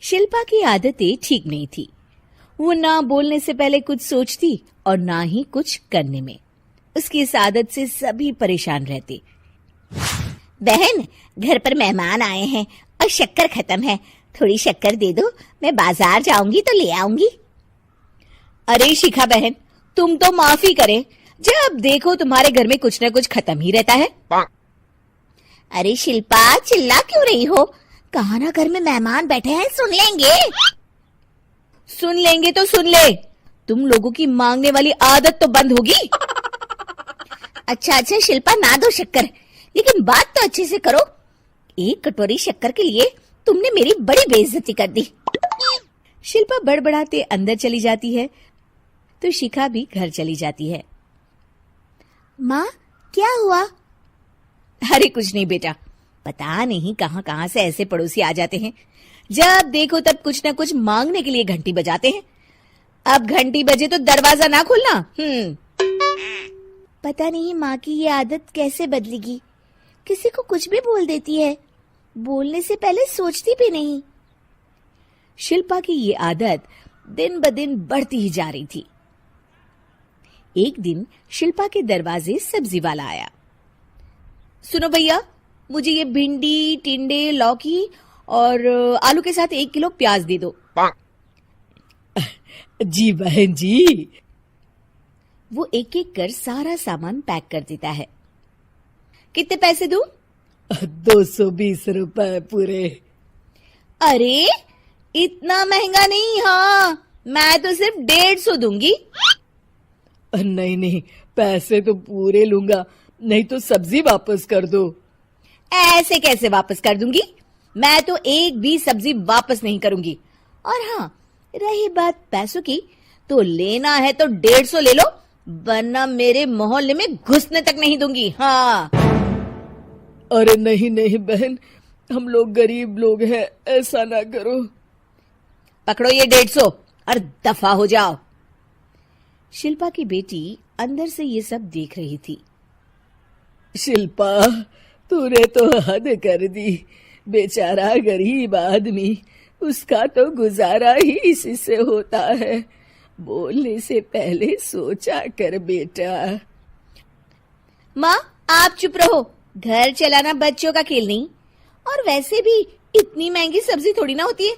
शिल्पा की आदतें ठीक नहीं थी। वो ना बोलने से पहले कुछ सोचती और ना ही कुछ करने में। उसकी इस आदत से सभी परेशान रहते। बहन, घर पर मेहमान आए हैं और शक्कर खत्म है, थोड़ी शक्कर दे दो, मैं बाजार जाऊंगी तो ले आऊंगी। अरे शिखा बहन, तुम तो माफी करे, जब देखो तुम्हारे घर में कुछ न कुछ खत्म ही रहता है। अरे शिल्पा, चिल्ला क्यों रही हो? कहा ना घर में मेहमान बैठे हैं, सुन लेंगे। सुन लेंगे तो सुन ले, तुम लोगों की मांगने वाली आदत तो बंद होगी। अच्छा शिल्पा, ना दो शक्कर, लेकिन बात तो अच्छे से करो। एक कटोरी शक्कर के लिए तुमने मेरी बड़ी बेइज्जती कर दी। शिल्पा बड़बड़ाते अंदर चली जाती है तो शिखा भी घर चली जाती है। माँ, क्या हुआ? अरे कुछ नहीं बेटा, पता नहीं कहां कहां से ऐसे पड़ोसी आ जाते हैं, जब देखो तब कुछ न कुछ मांगने के लिए घंटी बजाते हैं। अब घंटी बजे तो दरवाजा ना खोलना। पता नहीं माँ की ये आदत कैसे बदलेगी, किसी को कुछ भी बोल देती है, बोलने से पहले सोचती भी नहीं। शिल्पा की ये आदत दिन ब दिन बढ़ती ही जा रही थी। एक दिन शिल्पा के दरवाजे सब्जी वाला आया। सुनो भैया, मुझे ये भिंडी, टिंडे, लौकी और आलू के साथ 1 किलो प्याज दे दो। जी बहन जी। वो एक एक कर सारा सामान पैक कर देता है। कितने पैसे दूं? 220 रुपए पूरे। अरे इतना महंगा नहीं, हाँ मैं तो सिर्फ 150 दूंगी। नहीं, पैसे तो पूरे लूंगा, नहीं तो सब्जी वापस कर दो। ऐसे कैसे वापस कर दूंगी? मैं तो एक भी सब्जी वापस नहीं करूंगी। और हाँ, रही बात पैसों की, तो लेना है तो 150 ले लो, वरना मेरे मोहल्ले में घुसने तक नहीं दूंगी। हाँ। अरे नहीं बहन, हम लोग गरीब लोग हैं, ऐसा ना करो। पकड़ो ये 150 और दफा हो जाओ। शिल्पा की बेटी अंदर से ये सब देख रही थी। शिल्पा, तूने तो हद कर दी। बेचारा गरीब आदमी, उसका तो गुजारा ही इसी से होता है। बोलने से पहले सोचा कर बेटा। माँ आप चुप रहो, घर चलाना बच्चों का खेल नहीं, और वैसे भी इतनी महंगी सब्जी थोड़ी ना होती है।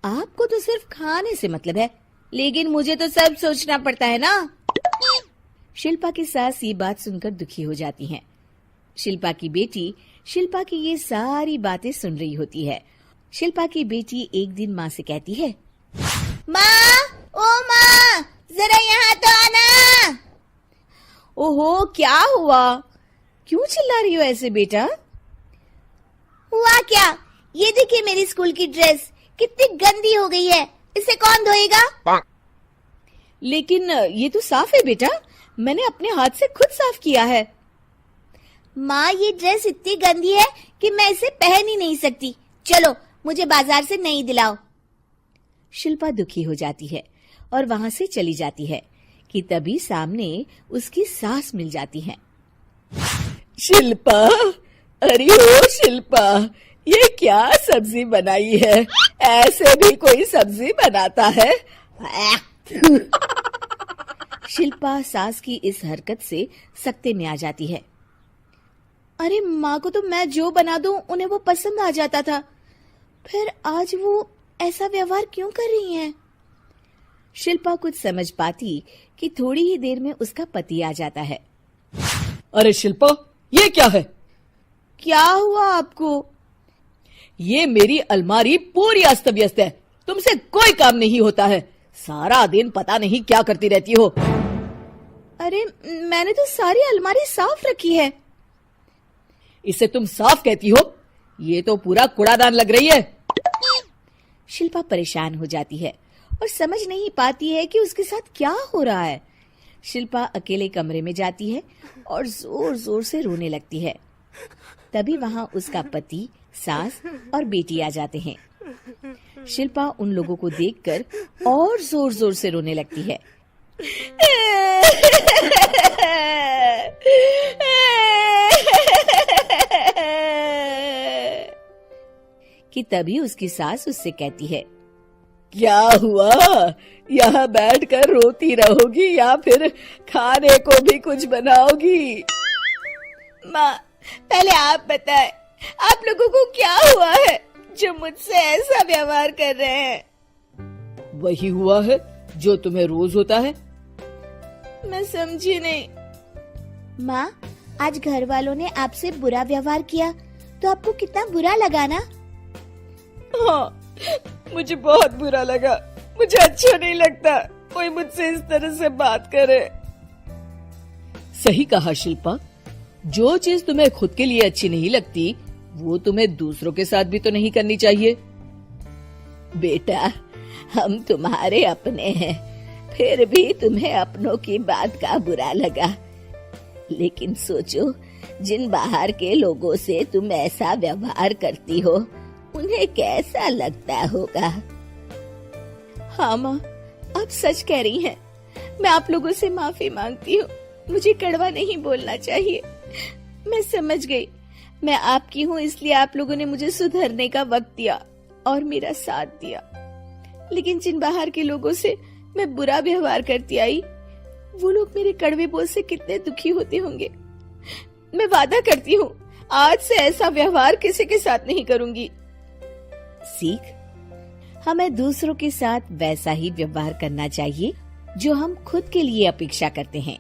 आपको तो सिर्फ खाने से मतलब है, लेकिन मुझे तो सब सोचना पड़ता है ना। शिल्पा की सास ये बात सुनकर दुखी हो जाती हैं। शिल्पा की बेटी शिल्पा की ये सारी बातें सुन रही होती है। शिल्पा की बेटी एक दिन माँ से कहती है, माँ, ओ माँ, जरा यहाँ तो आना। ओहो, क्या हुआ? क्यों चिल्ला रही हो ऐसे बेटा? हुआ क्या? ये देखिए मेरी स्कूल की ड्रेस कितनी गंदी हो गई है, इसे कौन धोएगा? लेकिन ये तो साफ है बेटा, मैंने अपने हाथ से खुद साफ किया है। माँ, ये ड्रेस इतनी गंदी है कि मैं इसे पहन ही नहीं सकती। चलो मुझे बाजार से नई दिलाओ। शिल्पा दुखी हो जाती है और वहां से चली जाती है कि तभी सामने उसकी सास मिल जाती है। शिल्पा, अरे ओ शिल्पा, ये क्या सब्जी बनाई है? ऐसे भी कोई सब्जी बनाता है? शिल्पा सास की इस हरकत से सख्ते में आ जाती है। अरे माँ को तो मैं जो बना दूं उन्हें वो पसंद आ जाता था, फिर आज वो ऐसा व्यवहार क्यों कर रही हैं? शिल्पा कुछ समझ पाती कि थोड़ी ही देर में उसका पति आ जाता है। अरे शिल्पा, ये क्या है? क्या हुआ आपको? ये मेरी अलमारी पूरी अस्त व्यस्त है, तुमसे कोई काम नहीं होता है, सारा दिन पता नहीं क्या करती रहती हो। अरे मैंने तो सारी अलमारी साफ रखी है। इसे तुम साफ कहती हो? ये तो पूरा कूड़ादान लग रही है। शिल्पा परेशान हो जाती है और समझ नहीं पाती है कि उसके साथ क्या हो रहा है। शिल्पा अकेले कमरे में जाती है और जोर जोर से रोने लगती है। तभी वहां उसका पति, सास और बेटी आ जाते हैं। शिल्पा उन लोगों को देखकर और जोर जोर से रोने लगती है। कि तभी उसकी सास उससे कहती है, क्या हुआ? यहाँ बैठकर रोती रहोगी या फिर खाने को भी कुछ बनाओगी? माँ पहले आप बताएं, आप लोगों को क्या हुआ है जो मुझसे ऐसा व्यवहार कर रहे हैं? वही हुआ है जो तुम्हें रोज होता है। मैं समझी नहीं। माँ, आज घर वालों ने आपसे बुरा व्यवहार किया तो आपको कितना बुरा लगा ना? हाँ, मुझे बहुत बुरा लगा। मुझे अच्छा नहीं लगता कोई मुझसे इस तरह से बात करे। सही कहा शिल्पा, जो चीज तुम्हें खुद के लिए अच्छी नहीं लगती वो तुम्हें दूसरों के साथ भी तो नहीं करनी चाहिए। बेटा, हम तुम्हारे अपने हैं, फिर भी तुम्हें अपनों की बात का बुरा लगा। लेकिन सोचो, जिन बाहर के लोगों से तुम ऐसा व्यवहार करती हो उन्हें कैसा लगता होगा। हाँ माँ, आप सच कह रही हैं। मैं आप लोगों से माफी मांगती हूँ। मुझे कड़वा नहीं बोलना चाहिए। मैं समझ गई, मैं आपकी हूँ इसलिए आप लोगों ने मुझे सुधरने का वक्त दिया और मेरा साथ दिया। लेकिन जिन बाहर के लोगों से मैं बुरा व्यवहार करती आई, वो लोग मेरे कड़वे बोल से कितने दुखी होते होंगे। मैं वादा करती हूँ आज से ऐसा व्यवहार किसी के साथ नहीं करूंगी। सीख, हमें दूसरों के साथ वैसा ही व्यवहार करना चाहिए जो हम खुद के लिए अपेक्षा करते हैं।